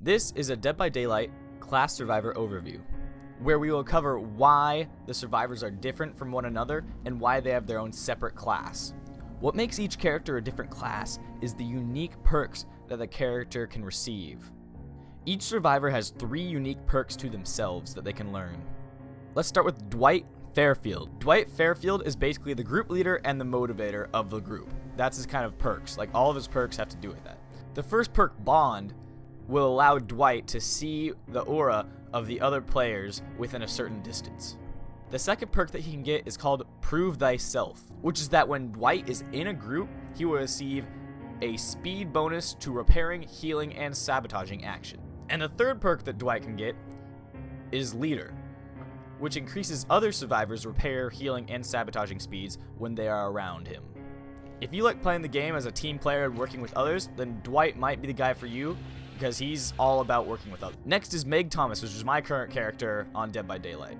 This is a Dead by Daylight class survivor overview, where we will cover why the survivors are different from one another and why they have their own separate class. What makes each character a different class is the unique perks that the character can receive. Each survivor has 3 unique perks to themselves that they can learn. Let's start with Dwight Fairfield. Dwight Fairfield is basically the group leader and the motivator of the group. That's his kind of perks. Like, all of his perks have to do with that. The first perk, Bond, will allow Dwight to see the aura of the other players within a certain distance. The second perk that he can get is called Prove Thyself, which is that when Dwight is in a group, he will receive a speed bonus to repairing, healing, and sabotaging action. And the third perk that Dwight can get is Leader, which increases other survivors' repair, healing, and sabotaging speeds when they are around him. If you like playing the game as a team player and working with others, then Dwight might be the guy for you, because he's all about working with others. Next is Meg Thomas, which is my current character on Dead by Daylight.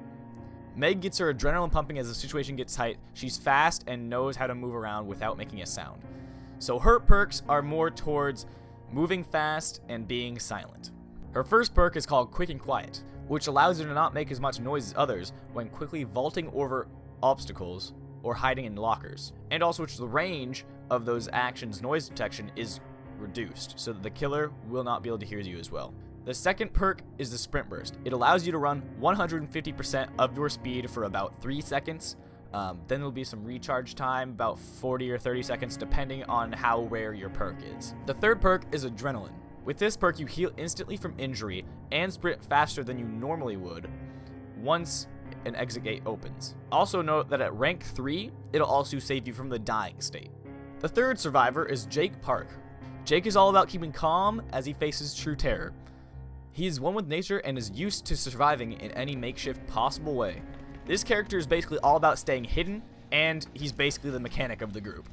Meg gets her adrenaline pumping as the situation gets tight. She's fast and knows how to move around without making a sound. So her perks are more towards moving fast and being silent. Her first perk is called Quick and Quiet, which allows her to not make as much noise as others when quickly vaulting over obstacles or hiding in lockers. And also which the range of those actions' noise detection is reduced, so that the killer will not be able to hear you as well. The second perk is the Sprint Burst. It allows you to run 150% of your speed for about 3 seconds. Then there'll be some recharge time, about 40 or 30 seconds, depending on how rare your perk is. The third perk is Adrenaline. With this perk, you heal instantly from injury and sprint faster than you normally would once an exit gate opens. Also note that at rank 3, it'll also save you from the dying state. The third survivor is Jake Park. Jake is all about keeping calm as he faces true terror. He is one with nature and is used to surviving in any makeshift possible way. This character is basically all about staying hidden, and he's basically the mechanic of the group.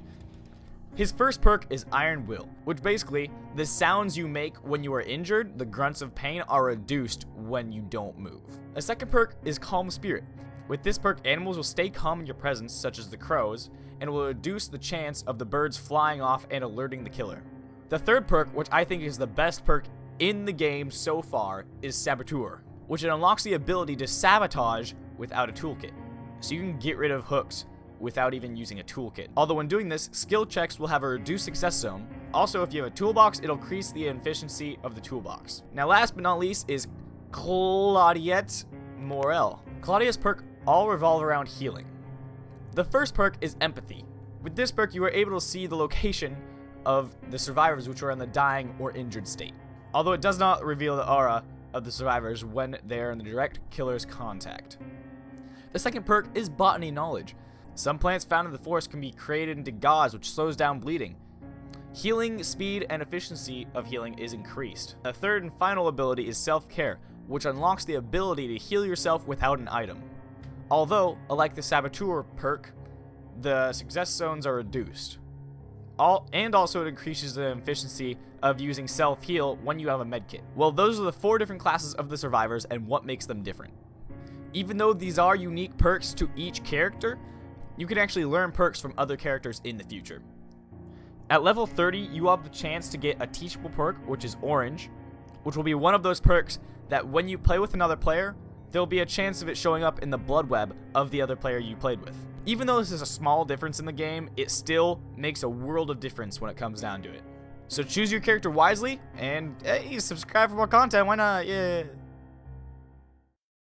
His first perk is Iron Will, which basically, the sounds you make when you are injured, the grunts of pain, are reduced when you don't move. A second perk is Calm Spirit. With this perk, animals will stay calm in your presence, such as the crows, and will reduce the chance of the birds flying off and alerting the killer. The third perk, which I think is the best perk in the game so far, is Saboteur, which it unlocks the ability to sabotage without a toolkit. So you can get rid of hooks without even using a toolkit. Although when doing this, skill checks will have a reduced success zone. Also, if you have a toolbox, it'll increase the efficiency of the toolbox. Now last but not least is Claudette Morel. Claudia's perk all revolve around healing. The first perk is Empathy. With this perk, you are able to see the location of the survivors which are in the dying or injured state. Although it does not reveal the aura of the survivors when they are in the direct killer's contact. The second perk is Botany Knowledge. Some plants found in the forest can be created into gauze, which slows down bleeding. Healing speed and efficiency of healing is increased. The third and final ability is Self-Care, which unlocks the ability to heal yourself without an item. Although, like the Saboteur perk, the success zones are reduced. And also it increases the efficiency of using self-heal when you have a medkit. Well, those are the 4 different classes of the survivors and what makes them different. Even though these are unique perks to each character, you can actually learn perks from other characters in the future. At level 30, you have the chance to get a teachable perk, which is Orange, which will be one of those perks that when you play with another player, there'll be a chance of it showing up in the blood web of the other player you played with. Even though this is a small difference in the game, it still makes a world of difference when it comes down to it. So choose your character wisely, and hey, subscribe for more content, why not? Yeah.